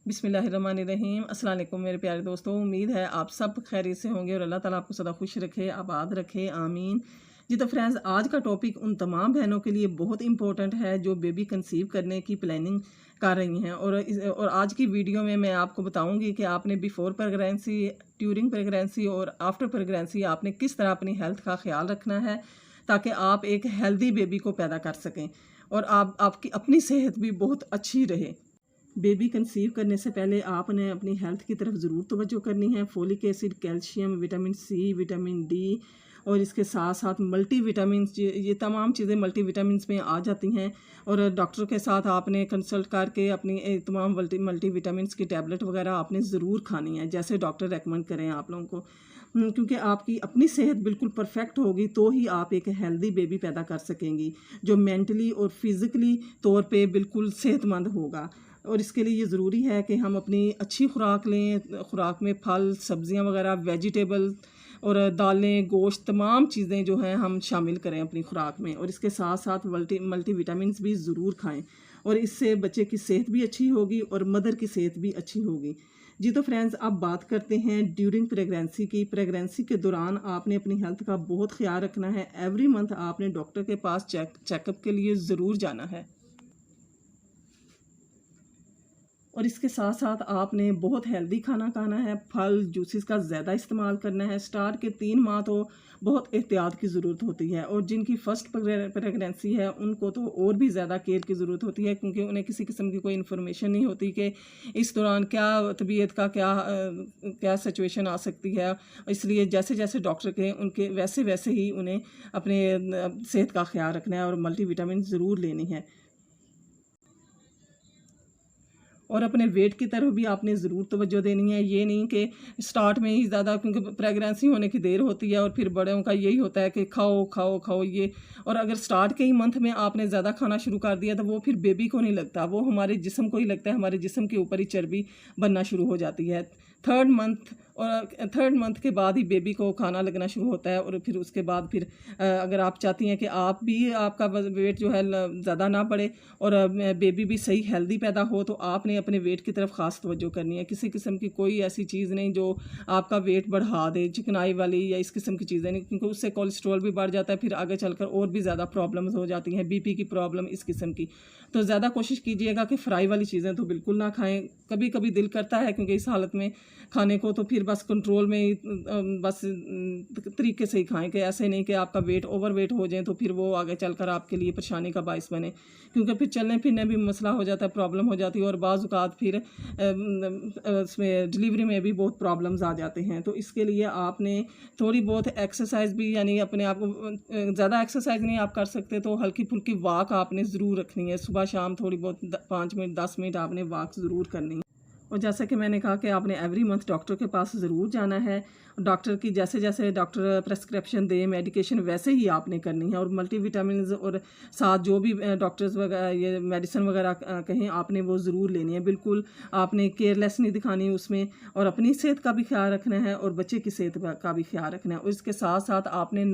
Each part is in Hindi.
बिस्मिल्लाहिर्रहमानिर्रहीम। अस्सलाम वालेकुम मेरे प्यारे दोस्तों, उम्मीद है आप सब खैरियत से होंगे और अल्लाह ताला आपको सदा खुश रखे, आबाद रखे, आमीन। जी तो फ्रेंड्स, आज का टॉपिक उन तमाम बहनों के लिए बहुत इंपॉर्टेंट है जो बेबी कंसीव करने की प्लानिंग कर रही हैं। और आज की वीडियो में मैं आपको बताऊंगी कि आपने बिफोर प्रेगनेंसी, ड्यूरिंग प्रेगनेंसी और आफ्टर प्रेगनेंसी आपने किस तरह अपनी हेल्थ का ख्याल रखना है ताकि आप एक हेल्दी बेबी को पैदा कर सकें और आपकी अपनी सेहत भी बहुत अच्छी रहे। बेबी कंसीव करने से पहले आपने अपनी हेल्थ की तरफ ज़रूर तवज्जो करनी है। Folic acid, calcium, vitamin C, vitamin D और इसके साथ साथ मल्टी विटामिन, ये तमाम चीज़ें मल्टी विटामिन में आ जाती हैं। और डॉक्टर के साथ आपने कंसल्ट करके अपनी तमाम मल्टी विटामिन की टैबलेट वगैरह आपने ज़रूर खानी है, जैसे डॉक्टर रेकमेंड करें आप लोगों को। क्योंकि आपकी अपनी सेहत बिल्कुल परफेक्ट होगी तो ही आप एक हेल्दी बेबी पैदा कर सकेंगी जो मेंटली और फिज़िकली तौर पे बिल्कुल सेहतमंद होगा। और इसके लिए ये ज़रूरी है कि हम अपनी अच्छी खुराक लें। खुराक में फल, सब्जियां वगैरह, वेजिटेबल और दालें, गोश्त, तमाम चीज़ें जो हैं हम शामिल करें अपनी खुराक में। और इसके साथ साथ मल्टी विटामिन्स भी ज़रूर खाएं और इससे बच्चे की सेहत भी अच्छी होगी और मदर की सेहत भी अच्छी होगी। जी तो फ्रेंड्स, अब बात करते हैं ड्यूरिंग प्रेगनेंसी की। प्रेगनेंसी के दौरान आपने अपनी हेल्थ का बहुत ख्याल रखना है। एवरी मंथ आपने डॉक्टर के पास चेकअप के लिए ज़रूर जाना है। और इसके साथ साथ आपने बहुत हेल्दी खाना खाना है। फल, जूसेस का ज़्यादा इस्तेमाल करना है। स्टार्ट के 3 माह तो बहुत एहतियात की ज़रूरत होती है और जिनकी फ़र्स्ट प्रेगनेंसी है उनको तो और भी ज़्यादा केयर की ज़रूरत होती है, क्योंकि उन्हें किसी किस्म की कोई इन्फॉर्मेशन नहीं होती कि इस दौरान क्या तबीयत का क्या सिचुएशन आ सकती है। इसलिए जैसे जैसे डॉक्टर कहें उनके वैसे वैसे ही उन्हें अपने सेहत का ख्याल रखना है और मल्टी विटामिन ज़रूर लेनी है। और अपने वेट की तरफ भी आपने ज़रूर तवज्जो देनी है। ये नहीं कि स्टार्ट में ही ज़्यादा, क्योंकि प्रेगनेंसी होने की देर होती है और फिर बड़ों का यही होता है कि खाओ खाओ खाओ ये। और अगर स्टार्ट के ही मंथ में आपने ज़्यादा खाना शुरू कर दिया तो वो फिर बेबी को नहीं लगता, वो हमारे जिस्म को ही लगता है। हमारे जिस्म के ऊपर ही चर्बी बनना शुरू हो जाती है। थर्ड मंथ के बाद ही बेबी को खाना लगना शुरू होता है। और फिर उसके बाद फिर अगर आप चाहती हैं कि आप भी आपका वेट जो है ज़्यादा ना बढ़े और बेबी भी सही हेल्दी पैदा हो, तो आपने अपने वेट की तरफ ख़ास तवज्जो करनी है। किसी किस्म की कोई ऐसी चीज़ नहीं जो आपका वेट बढ़ा दे, चिकनाई वाली या इस किस्म की चीज़ें नहीं, क्योंकि उससे कोलेस्ट्रॉल भी बढ़ जाता है, फिर आगे चलकर और भी ज़्यादा प्रॉब्लम्स हो जाती हैं, बीपी की प्रॉब्लम, इस किस्म की। तो ज़्यादा कोशिश कीजिएगा कि फ्राई वाली चीज़ें तो बिल्कुल ना खाएं। कभी कभी दिल करता है क्योंकि इस हालत में खाने को, तो फिर बस कंट्रोल में बस तरीके से ही खाएं, कि ऐसे नहीं कि आपका वेट ओवर वेट हो जाए तो फिर वो आगे चलकर आपके लिए परेशानी का बायस बने, क्योंकि फिर चलने फिरने भी मसला हो जाता है, प्रॉब्लम हो जाती है। और बाज़ औक़ात फिर उसमें डिलीवरी में भी बहुत प्रॉब्लम्स आ जाते हैं। तो इसके लिए आपने थोड़ी बहुत एक्सरसाइज भी, यानी अपने आप को ज़्यादा एक्सरसाइज नहीं आप कर सकते तो हल्की फुल्की वॉक आपने ज़रूर रखनी है। सुबह शाम थोड़ी बहुत 5 मिनट 10 मिनट आपने वॉक ज़रूर करनी है। और जैसा कि मैंने कहा कि आपने एवरी मंथ डॉक्टर के पास ज़रूर जाना है। डॉक्टर की जैसे जैसे डॉक्टर प्रेस्क्रिप्शन दे मेडिकेशन वैसे ही आपने करनी है। और मल्टी विटामिन और साथ जो भी डॉक्टर्स वगैरह ये मेडिसिन वगैरह कहें आपने वो ज़रूर लेनी है। बिल्कुल आपने केयरलेस नहीं दिखानी उसमें, और अपनी सेहत का भी ख्याल रखना है और बच्चे की सेहत का भी ख्याल रखना है। और इसके साथ साथ आपने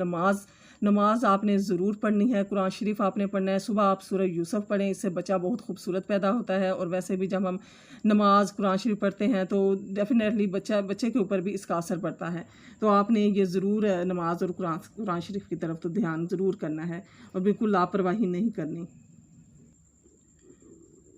नमाज आपने ज़रूर पढ़नी है। कुरान शरीफ आपने पढ़ना है। सुबह आप सूरह यूसुफ पढ़ें, इससे बच्चा बहुत खूबसूरत पैदा होता है। और वैसे भी जब हम नमाज कुरान शरीफ पढ़ते हैं तो डेफिनेटली बच्चे के ऊपर भी इसका असर पड़ता है। तो आपने ये ज़रूर नमाज और कुरान शरीफ की तरफ तो ध्यान ज़रूर करना है और बिल्कुल लापरवाही नहीं करनी।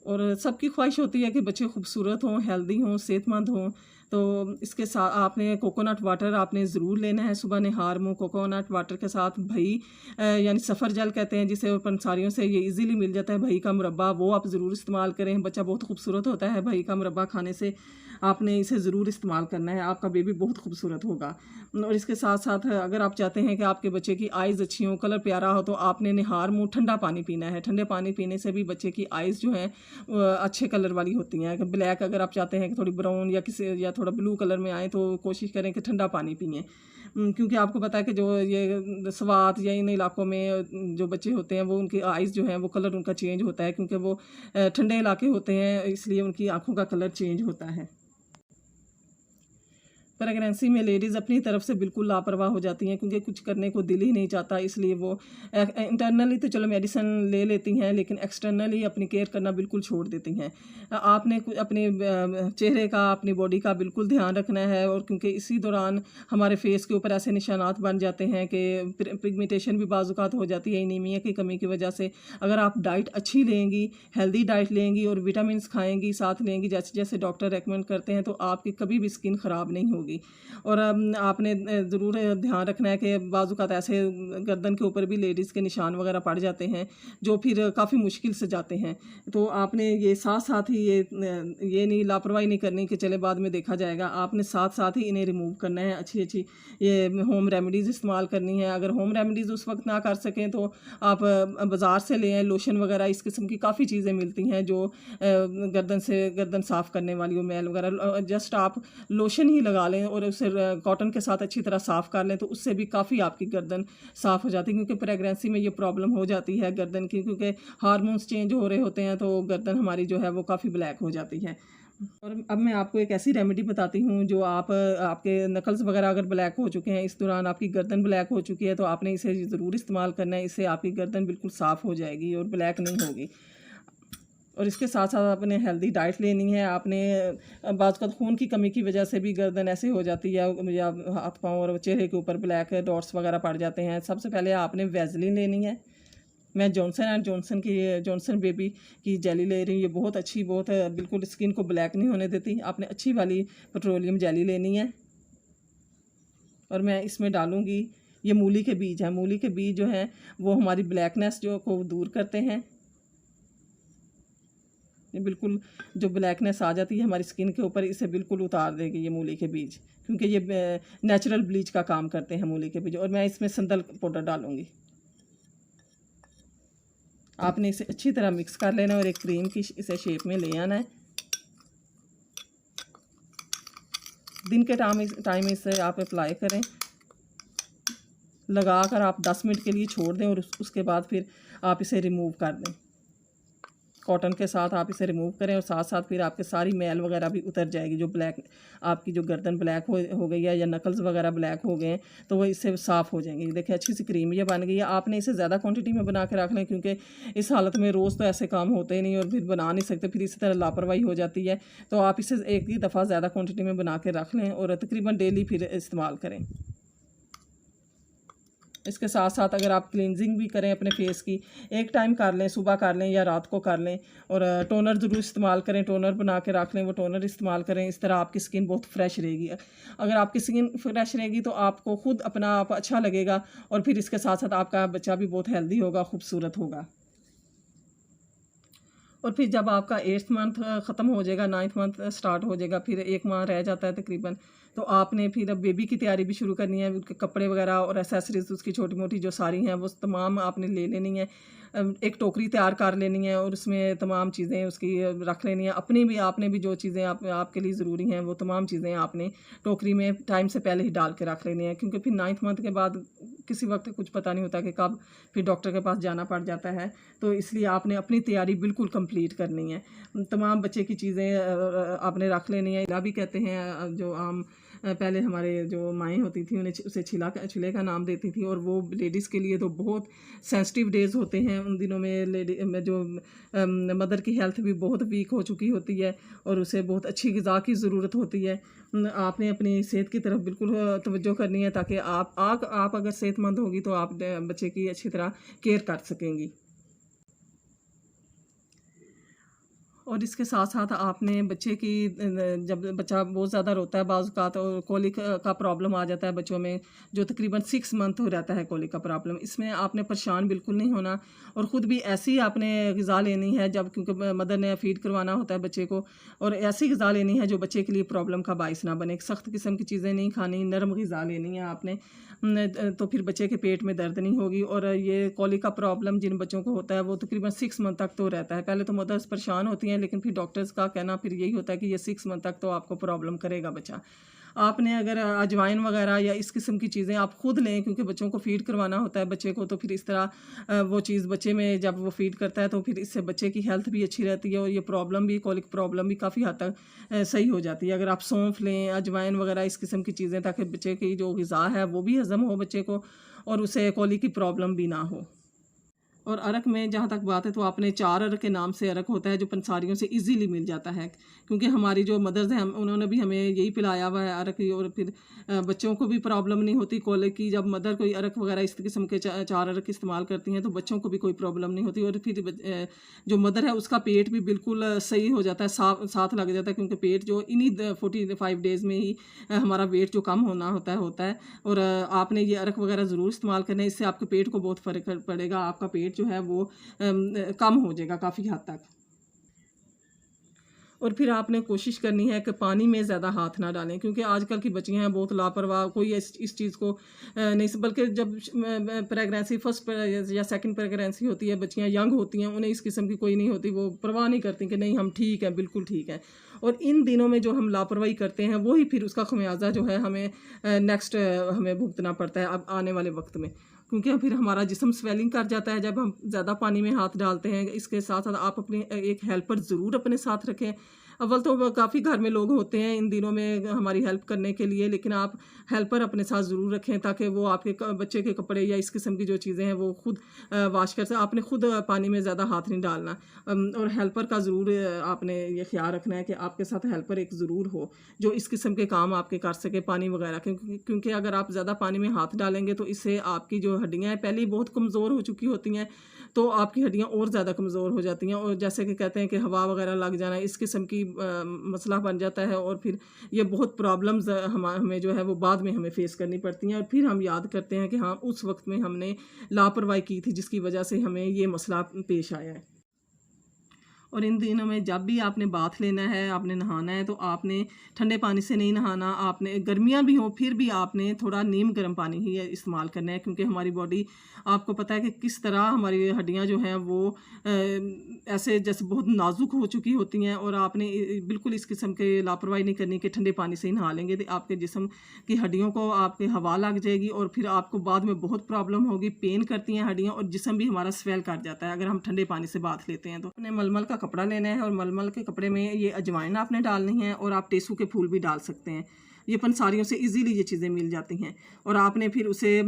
और सबकी ख्वाहिश होती है कि बच्चे खूबसूरत हों, हेल्दी हों, सेहतमंद हों। तो इसके साथ आपने कोकोनट वाटर आपने ज़रूर लेना है। सुबह निहार मुँह कोकोनट वाटर के साथ भई, यानी सफ़र जल कहते हैं जिसे, और पंसारियों से ये इजीली मिल जाता है, भई का मुरब्बा, वो आप ज़रूर इस्तेमाल करें। बच्चा बहुत खूबसूरत होता है भई का मुरब्बा खाने से। आपने इसे ज़रूर इस्तेमाल करना है, आपका बेबी बहुत खूबसूरत होगा। और इसके साथ साथ अगर आप चाहते हैं कि आपके बच्चे की आइज़ अच्छी हों, कलर प्यारा हो, तो आपने निहार मुँह ठंडा पानी पीना है। ठंडे पानी पीने से भी बच्चे की आइज़ जो हैं अच्छे कलर वाली होती हैं। ब्लैक अगर आप चाहते हैं कि थोड़ी ब्राउन या थोड़ा ब्लू कलर में आए तो कोशिश करें कि ठंडा पानी पिएँ। क्योंकि आपको पता है कि जो ये स्वात या इन इलाकों में जो बच्चे होते हैं वो उनकी आइज़ जो हैं वो कलर उनका चेंज होता है, क्योंकि वो ठंडे इलाके होते हैं, इसलिए उनकी आँखों का कलर चेंज होता है। प्रेगनेंसी में लेडीज़ अपनी तरफ से बिल्कुल लापरवाह हो जाती हैं, क्योंकि कुछ करने को दिल ही नहीं चाहता, इसलिए वो इंटरनली तो चलो मेडिसिन ले लेती हैं, लेकिन एक्सटर्नली अपनी केयर करना बिल्कुल छोड़ देती हैं। आपने अपने चेहरे का, अपनी बॉडी का बिल्कुल ध्यान रखना है, और क्योंकि इसी दौरान हमारे फेस के ऊपर ऐसे निशानात बन जाते हैं कि पिगमेंटेशन भी बाज़-औक़ात हो जाती है एनीमिया की कमी की वजह से। अगर आप डाइट अच्छी लेंगी, हेल्दी डाइट लेंगी और विटामिन्स खाएंगी, साथ लेंगी जैसे जैसे डॉक्टर रेकमेंड करते हैं, तो आपकी कभी भी स्किन ख़राब नहीं होगी। और आपने ज़रूर ध्यान रखना है कि बाज़-औक़ात ऐसे गर्दन के ऊपर भी लेडीज़ के निशान वगैरह पड़ जाते हैं, जो फिर काफ़ी मुश्किल से जाते हैं। तो आपने ये साथ साथ ही ये नहीं लापरवाही नहीं करनी कि चले बाद में देखा जाएगा। आपने साथ साथ ही इन्हें रिमूव करना है, अच्छी अच्छी ये होम रेमेडीज़ इस्तेमाल करनी है। अगर होम रेमेडीज़ उस वक्त ना कर सकें तो आप बाज़ार से ले आएँ, लोशन वगैरह इस किस्म की काफ़ी चीज़ें मिलती हैं जो गर्दन साफ़ करने वाली हो, मैल वगैरह। जस्ट आप लोशन ही लगा लें और उसे कॉटन के साथ अच्छी तरह साफ़ कर लें, तो उससे भी काफ़ी आपकी गर्दन साफ़ हो जाती है। क्योंकि प्रेगनेंसी में ये प्रॉब्लम हो जाती है गर्दन की, क्योंकि हार्मोन्स चेंज हो रहे होते हैं, तो गर्दन हमारी जो है वो काफ़ी ब्लैक हो जाती है। और अब मैं आपको एक ऐसी रेमेडी बताती हूँ जो आपके नकल्स वगैरह अगर ब्लैक हो चुके हैं, इस दौरान आपकी गर्दन ब्लैक हो चुकी है, तो आपने इसे ज़रूर इस्तेमाल करना है। इससे आपकी गर्दन बिल्कुल साफ़ हो जाएगी और ब्लैक नहीं होगी। और इसके साथ साथ आपने हेल्दी डाइट लेनी है। आपने बाज़ का खून की कमी की वजह से भी गर्दन ऐसे हो जाती है, या हाथ पाँव और चेहरे के ऊपर ब्लैक डॉट्स वगैरह पड़ जाते हैं। सबसे पहले आपने वैसलीन लेनी है। मैं जॉनसन एंड जॉनसन की जॉनसन बेबी की जेली ले रही हूँ। ये बहुत अच्छी, बहुत बिल्कुल स्किन को ब्लैक नहीं होने देती। आपने अच्छी वाली पेट्रोलियम जेली लेनी है, और मैं इसमें डालूँगी ये मूली के बीज हैं। मूली के बीज जो हैं वो हमारी ब्लैकनेस जो को दूर करते हैं। ये बिल्कुल जो ब्लैकनेस आ जाती है हमारी स्किन के ऊपर, इसे बिल्कुल उतार देगी ये मूली के बीज, क्योंकि ये नेचुरल ब्लीच का काम करते हैं मूली के बीज। और मैं इसमें संदल पाउडर डालूँगी। आपने इसे अच्छी तरह मिक्स कर लेना और एक क्रीम की इसे शेप में ले आना है। दिन के टाइम इसे आप अप्लाई करें, लगाकर आप 10 मिनट के लिए छोड़ दें, और उसके बाद फिर आप इसे रिमूव कर दें। कॉटन के साथ आप इसे रिमूव करें, और साथ साथ फिर आपके सारी मैल वगैरह भी उतर जाएगी। जो आपकी जो गर्दन ब्लैक हो गई है, या नकल्स वगैरह ब्लैक हो गए हैं, तो वो इससे साफ़ हो जाएंगी। देखिए अच्छी सी क्रीम ये बन गई है। आपने इसे ज़्यादा क्वांटिटी में बना के रख लें, क्योंकि इस हालत में रोज़ तो ऐसे काम होते ही नहीं, और फिर बना नहीं सकते, फिर इसी तरह लापरवाही हो जाती है। तो आप इसे एक ही दफ़ा ज़्यादा क्वान्टिटी में बना के रख लें, और तकरीबन डेली फिर इस्तेमाल करें। इसके साथ साथ अगर आप क्लींजिंग भी करें अपने फेस की, एक टाइम कर लें, सुबह कर लें या रात को कर लें, और टोनर ज़रूर इस्तेमाल करें। टोनर बना के रख लें, वो टोनर इस्तेमाल करें। इस तरह आपकी स्किन बहुत फ्रेश रहेगी। अगर आपकी स्किन फ्रेश रहेगी तो आपको खुद अपना आप अच्छा लगेगा, और फिर इसके साथ साथ आपका बच्चा भी बहुत हेल्दी होगा, खूबसूरत होगा। और फिर जब आपका 8th मंथ ख़त्म हो जाएगा, 9th मंथ स्टार्ट हो जाएगा, फिर 1 माह रह जाता है तकरीबन, तो आपने फिर अब बेबी की तैयारी भी शुरू करनी है। उसके कपड़े वगैरह और एसेसरीज उसकी छोटी मोटी जो सारी हैं वो तमाम आपने ले लेनी है। एक टोकरी तैयार कर लेनी है, और उसमें तमाम चीज़ें उसकी रख लेनी है। अपनी भी आपने भी जो चीज़ें आपके लिए ज़रूरी हैं वो तमाम चीज़ें आपने टोकरी में टाइम से पहले ही डाल के रख लेनी है, क्योंकि फिर 9th मंथ के बाद किसी वक्त कुछ पता नहीं होता कि कब फिर डॉक्टर के पास जाना पड़ जाता है। तो इसलिए आपने अपनी तैयारी बिल्कुल कंप्लीट करनी है। तमाम बच्चे की चीज़ें आपने रख लेनी है। भी कहते हैं जो आम पहले हमारे जो माएँ होती थी उन्हें उसे छिले का नाम देती थी, और वो लेडीज़ के लिए तो बहुत सेंसिटिव डेज़ होते हैं। उन दिनों में जो मदर की हेल्थ भी बहुत वीक हो चुकी होती है, और उसे बहुत अच्छी ग़िज़ा की ज़रूरत होती है। आपने अपनी सेहत की तरफ बिल्कुल तवज्जो करनी है, ताकि आप अगर सेहतमंद होगी तो आप बच्चे की अच्छी तरह केयर कर सकेंगी। और इसके साथ साथ आपने बच्चे की जब बच्चा बहुत ज़्यादा रोता है, बाज़ औक़ात और कोलिक का प्रॉब्लम आ जाता है बच्चों में, जो तकरीबन 6 मंथ हो रहता है कोलिक का प्रॉब्लम। इसमें आपने परेशान बिल्कुल नहीं होना, और ख़ुद भी ऐसी आपने ग़िज़ा लेनी है जब, क्योंकि मदर ने फ़ीड करवाना होता है बच्चे को, और ऐसी ग़िज़ा लेनी है जो बच्चे के लिए प्रॉब्लम का बाइस ना बने। सख्त किस्म की चीज़ें नहीं खानी, नरम ग़िज़ा लेनी है आपने, तो फिर बच्चे के पेट में दर्द नहीं होगी। और ये कोलिक का प्रॉब्लम जिन बच्चों को होता है वो तकरीबन 6 मंथ तक तो रहता है। पहले तो मदर्स परेशान होती हैं, लेकिन फिर डॉक्टर्स का कहना फिर यही होता है कि ये 6 मंथ तक तो आपको प्रॉब्लम करेगा बच्चा। आपने अगर अजवाइन वगैरह या इस किस्म की चीज़ें आप खुद लें, क्योंकि बच्चों को फ़ीड करवाना होता है बच्चे को, तो फिर इस तरह वो चीज़ बच्चे में जब वो फ़ीड करता है तो फिर इससे बच्चे की हेल्थ भी अच्छी रहती है और ये प्रॉब्लम भी, कॉलिक प्रॉब्लम भी काफ़ी हद तक सही हो जाती है। अगर आप सौंफ लें, अजवाइन वगैरह इस किस्म की चीज़ें, ताकि बच्चे की जो ग़िज़ा है वो भी हज़म हो बच्चे को और उसे कॉलिक की प्रॉब्लम भी ना हो। और अरक में जहाँ तक बात है, तो आपने 4 अरक के नाम से अरक होता है जो पंसारियों से इजीली मिल जाता है, क्योंकि हमारी जो मदर्स हैं उन्होंने भी हमें यही पिलाया हुआ है अरक ही। और फिर बच्चों को भी प्रॉब्लम नहीं होती कॉलिक की। जब मदर कोई अरक वगैरह इस किस्म के 4 अरक इस्तेमाल करती हैं तो बच्चों को भी कोई प्रॉब्लम नहीं होती। और फिर जो मदर है उसका पेट भी बिल्कुल सही हो जाता है, साथ लग जाता है, क्योंकि पेट जो इन्हीं 45 डेज़ में ही हमारा वेट जो कम होता है। और आपने ये अरक वगैरह ज़रूर इस्तेमाल करना है, इससे आपके पेट को बहुत फ़र्क पड़ेगा। आपका पेट जो है वो कम हो जाएगा काफ़ी हद तक। और फिर आपने कोशिश करनी है कि पानी में ज़्यादा हाथ ना डालें, क्योंकि आजकल की बच्चियां हैं बहुत लापरवाह, कोई इस चीज़ को नहीं, बल्कि जब प्रेगनेंसी फर्स्ट या सेकंड प्रेगनेंसी होती है, बच्चियां यंग होती हैं, उन्हें इस किस्म की कोई नहीं होती, वो परवाह नहीं करती कि नहीं हम ठीक हैं, बिल्कुल ठीक है। और इन दिनों में जो हम लापरवाही करते हैं वही फिर उसका खमियाजा जो है हमें नेक्स्ट हमें भुगतना पड़ता है अब आने वाले वक्त में, क्योंकि फिर हमारा जिस्म स्वेलिंग कर जाता है जब हम ज़्यादा पानी में हाथ डालते हैं। इसके साथ साथ आप अपने एक हेल्पर ज़रूर अपने साथ रखें। अव्वल तो काफ़ी घर में लोग होते हैं इन दिनों में हमारी हेल्प करने के लिए, लेकिन आप हेल्पर अपने साथ ज़रूर रखें ताकि वो आपके बच्चे के कपड़े या इस किस्म की जो चीज़ें हैं वो खुद वाश कर सकें। आपने खुद पानी में ज़्यादा हाथ नहीं डालना। और हेल्पर का ज़रूर आपने ये ख्याल रखना है कि आपके साथ हेल्पर एक ज़रूर हो जो इस किस्म के काम आपके कर सके पानी वगैरह, क्योंकि अगर आप ज़्यादा पानी में हाथ डालेंगे तो इससे आपकी जो हड्डियाँ हैं पहले ही बहुत कमज़ोर हो चुकी होती हैं, तो आपकी हड्डियाँ और ज़्यादा कमज़ोर हो जाती हैं। और जैसे कि कहते हैं कि हवा वगैरह लग जाना, इस किस्म की मसला बन जाता है। और फिर ये बहुत प्रॉब्लम्स हमें जो है वो बाद में हमें फेस करनी पड़ती हैं, और फिर हम याद करते हैं कि हाँ उस वक्त में हमने लापरवाही की थी जिसकी वजह से हमें ये मसला पेश आया है। और इन दिनों में जब भी आपने बाथ लेना है, आपने नहाना है, तो आपने ठंडे पानी से नहीं नहाना। आपने गर्मियाँ भी हों फिर भी आपने थोड़ा नीम गर्म पानी ही इस्तेमाल करना है, क्योंकि हमारी बॉडी, आपको पता है कि किस तरह हमारी हड्डियाँ जो हैं वो ऐसे जैसे बहुत नाजुक हो चुकी होती हैं। और आपने बिल्कुल इस किस्म के लापरवाही नहीं करनी कि ठंडे पानी से ही नहा लेंगे तो आपके जिस्म की हड्डियों को आपके हवा लग जाएगी और फिर आपको बाद में बहुत प्रॉब्लम होगी, पेन करती हैं हड्डियाँ और जिस्म भी हमारा स्वेल कर जाता है अगर हम ठंडे पानी से बाथ लेते हैं। तो अपने मलमल का कपड़ा लेना है और मलमल के कपड़े में ये अजवाइन आपने डालनी है और आप टेसू के फूल भी डाल सकते हैं। ये पंसारियों से इजीली ये चीज़ें मिल जाती हैं। और आपने फिर उसे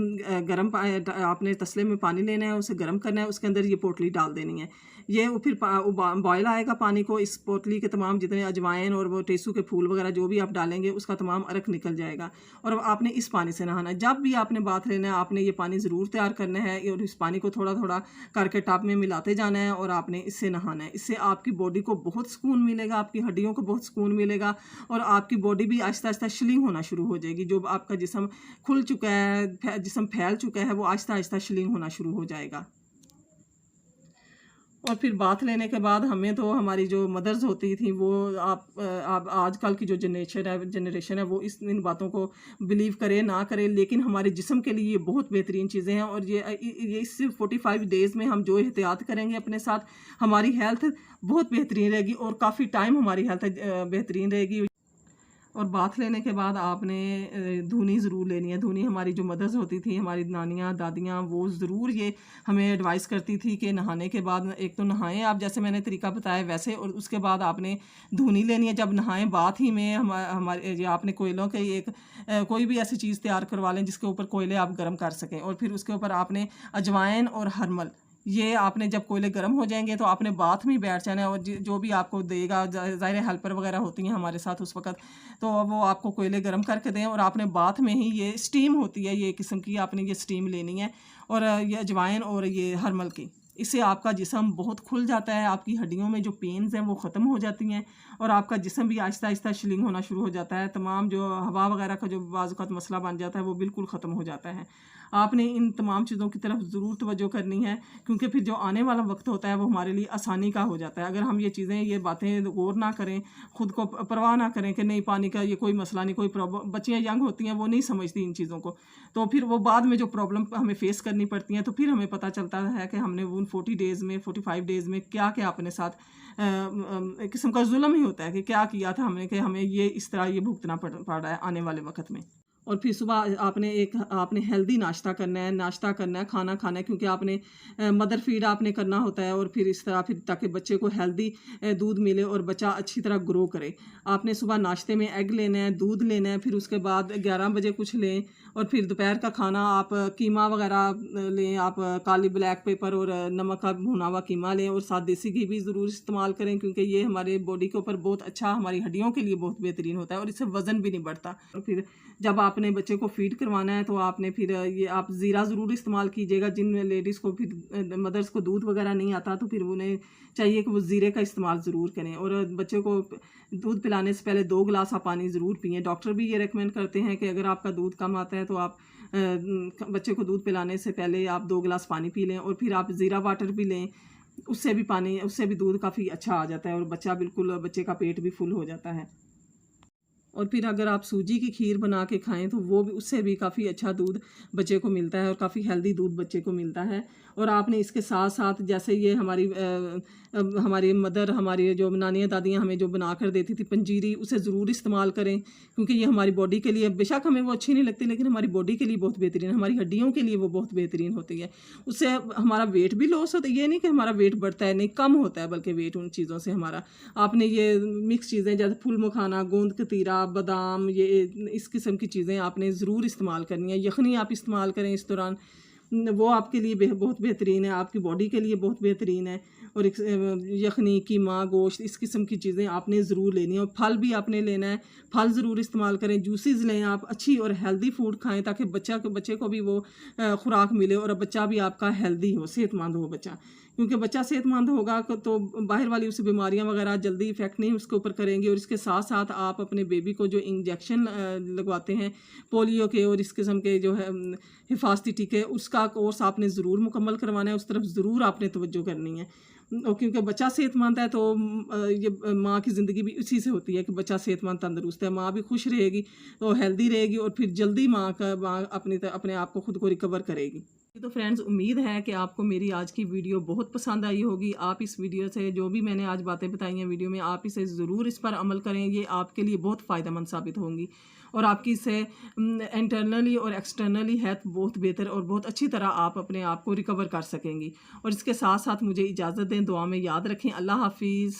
आपने तसले में पानी लेना है, उसे गर्म करना है, उसके अंदर ये पोटली डाल देनी है। ये फिर बॉयल आएगा पानी को, इस पोटली के तमाम जितने अजवाइन और वो टेसू के फूल वगैरह जो भी आप डालेंगे उसका तमाम अरक निकल जाएगा। और आपने इस पानी से नहाना है। जब भी आपने बाथ लेना है आपने ये पानी ज़रूर तैयार करना है और इस पानी को थोड़ा थोड़ा करके टब में मिलाते जाना है और आपने इससे नहाना है। इससे आपकी बॉडी को बहुत सुकून मिलेगा, आपकी हड्डियों को बहुत सुकून मिलेगा और आपकी बॉडी भी आहिस्ता आहिस्ता शिलिंग होना शुरू हो जाएगी। जो आपका जिस्म खुल चुका है, जिस्म फैल चुका है, वो आहिस्ता आहिस्ता शिलिंग होना शुरू हो जाएगा। और फिर बाथ लेने के बाद हमें तो हमारी जो मदर्स होती थी वो आप आजकल की जो जनरेशन है वो इन बातों को बिलीव करे ना करे, लेकिन हमारे जिस्म के लिए ये बहुत बेहतरीन चीज़ें हैं। और ये इस 45 डेज़ में हम जो एहतियात करेंगे अपने साथ, हमारी हेल्थ बहुत बेहतरीन रहेगी और काफ़ी टाइम हमारी हेल्थ बेहतरीन रहेगी। और बाथ लेने के बाद आपने धुनी ज़रूर लेनी है। धुनी हमारी जो मदर्स होती थी, हमारी नानियाँ दादियाँ, वो ज़रूर ये हमें एडवाइस करती थी कि नहाने के बाद एक तो नहाएं आप जैसे मैंने तरीका बताया वैसे, और उसके बाद आपने धुनी लेनी है। जब नहाएं बाथ ही में हमारे आपने कोयलों के एक कोई भी ऐसी चीज़ तैयार करवा लें जिसके ऊपर कोयले आप गर्म कर सकें। और फिर उसके ऊपर आपने अजवाइन और हरमल, ये आपने जब कोयले गर्म हो जाएंगे तो आपने बाथ में बैठ जाना है। और जो भी आपको देगा, ज़ाहिर हेल्पर वगैरह होती हैं हमारे साथ उस वक्त, तो वो आपको कोयले गर्म करके दें और आपने बाथ में ही, ये स्टीम होती है ये किस्म की, आपने ये स्टीम लेनी है। और ये अजवाइन और ये हरमल की, इससे आपका जिस्म बहुत खुल जाता है, आपकी हड्डियों में जो पेन्स हैं वो ख़त्म हो जाती हैं और आपका जिस्म भी आहिस्ता आहिस्ता शिलिंग होना शुरू हो जाता है। तमाम जो हवा वगैरह का जो बाज़ औक़ात मसला बन जाता है वो बिल्कुल ख़त्म हो जाता है। आपने इन तमाम चीज़ों की तरफ ज़रूर तवज्जो करनी है, क्योंकि फिर जो आने वाला वक्त होता है वो हमारे लिए आसानी का हो जाता है। अगर हम ये चीज़ें, ये बातें गौर ना करें, ख़ुद को परवाह ना करें कि नहीं पानी का ये कोई मसला नहीं, कोई प्रॉब्लम, बच्चियाँ यंग होती हैं वो नहीं समझती इन चीज़ों को, तो फिर वो बाद में जो प्रॉब्लम हमें फ़ेस करनी पड़ती हैं, तो फिर हमें पता चलता है कि हमने उन 40 डेज़ में, 45 डेज़ में क्या क्या अपने साथ एक किस्म का जुल्म ही होता है कि क्या किया था हमने कि हमें ये इस तरह ये भुगतना पड़ रहा है आने वाले वक्त में। और फिर सुबह आपने हेल्दी नाश्ता करना है, खाना खाना है, क्योंकि आपने मदर फीड आपने करना होता है, और फिर इस तरह फिर ताकि बच्चे को हेल्दी दूध मिले और बच्चा अच्छी तरह ग्रो करे। आपने सुबह नाश्ते में एग लेना है, दूध लेना है, फिर उसके बाद 11 बजे कुछ लें, और फिर दोपहर का खाना आप कीमा वगैरह लें, आप काली ब्लैक पेपर और नमक का भुना हुआ कीमा लें, और साथ देसी घी भी ज़रूर इस्तेमाल करें, क्योंकि ये हमारे बॉडी के ऊपर बहुत अच्छा, हमारी हड्डियों के लिए बहुत बेहतरीन होता है, और इससे वज़न भी नहीं बढ़ता। और फिर जब आपने बच्चे को फीड करवाना है तो आपने फिर ये आप ज़ीरा ज़रूर इस्तेमाल कीजिएगा। जिन लेडीज़ को फिर मदर्स को दूध वगैरह नहीं आता, तो फिर उन्हें चाहिए कि वो ज़ीरे का इस्तेमाल ज़रूर करें, और बच्चे को दूध पिलाने से पहले 2 गिलास आप पानी ज़रूर पिएँ। डॉक्टर भी ये रेकमेंड करते हैं कि अगर आपका दूध कम आता है तो आप बच्चे को दूध पिलाने से पहले आप 2 गिलास पानी पी लें, और फिर आप ज़ीरा वाटर भी लें, उससे भी दूध काफ़ी अच्छा आ जाता है, और बच्चे का पेट भी फुल हो जाता है। और फिर अगर आप सूजी की खीर बना के खाएं तो वो भी, उससे भी काफ़ी अच्छा दूध बच्चे को मिलता है, और काफ़ी हेल्दी दूध बच्चे को मिलता है। और आपने इसके साथ साथ, जैसे ये हमारी मदर, हमारी जो नानियाँ दादियाँ हमें जो बना कर देती थी पंजीरी, उसे ज़रूर इस्तेमाल करें, क्योंकि ये हमारी बॉडी के लिए, बेशक हमें वो अच्छी नहीं लगती, लेकिन हमारी बॉडी के लिए बहुत बेहतरीन है, हमारी हड्डियों के लिए वो बहुत बेहतरीन होती है। उससे हमारा वेट भी लॉस होता है, ये नहीं कि हमारा वेट बढ़ता है, नहीं कम होता है, बल्कि वेट उन चीज़ों से हमारा। आपने ये मिक्स चीज़ें जैसे फूल मखाना, गोंद कतीरा, बादाम, ये इस किस्म की चीज़ें आपने ज़रूर इस्तेमाल करनी है। यखनी आप इस्तेमाल करें इस दौरान, वो आपके लिए बहुत बेहतरीन है, आपकी बॉडी के लिए बहुत बेहतरीन है। और यखनी, कीमा, गोश्त, इस किस्म की चीज़ें आपने ज़रूर लेनी है। और फल भी आपने लेना है, फल ज़रूर इस्तेमाल करें, जूसेस लें, आप अच्छी और हेल्दी फूड खाएं, ताकि बच्चे को भी वो खुराक मिले, और बच्चा भी आपका हेल्दी हो, सेहतमंद हो बच्चा। क्योंकि बच्चा सेहतमंद होगा तो बाहर वाली उसे बीमारियां वगैरह जल्दी इफ़ेक्ट नहीं उसके ऊपर करेंगी। और इसके साथ साथ आप अपने बेबी को जो इंजेक्शन लगवाते हैं पोलियो के और इस किस्म के जो है हिफाजती टीके, उसका कोर्स आपने ज़रूर मुकम्मल करवाना है, उस तरफ ज़रूर आपने तवज्जो करनी है। और क्योंकि बच्चा सेहतमंद है तो ये माँ की ज़िंदगी भी इसी से होती है कि बच्चा सेहतमंद तंदुरुस्त है, माँ भी खुश रहेगी, तो हेल्दी रहेगी, और फिर जल्दी माँ अपने आप को खुद को रिकवर करेगी। तो फ्रेंड्स, उम्मीद है कि आपको मेरी आज की वीडियो बहुत पसंद आई होगी। आप इस वीडियो से, जो भी मैंने आज बातें बताई हैं वीडियो में, आप इसे ज़रूर इस पर अमल करें, ये आपके लिए बहुत फ़ायदेमंद साबित होंगी, और आपकी इससे इंटरनली और एक्सटर्नली हेल्थ बहुत बेहतर और बहुत अच्छी तरह आप अपने आप को रिकवर कर सकेंगी। और इसके साथ साथ मुझे इजाज़त दें, दुआ में याद रखें। अल्लाह हाफिज़।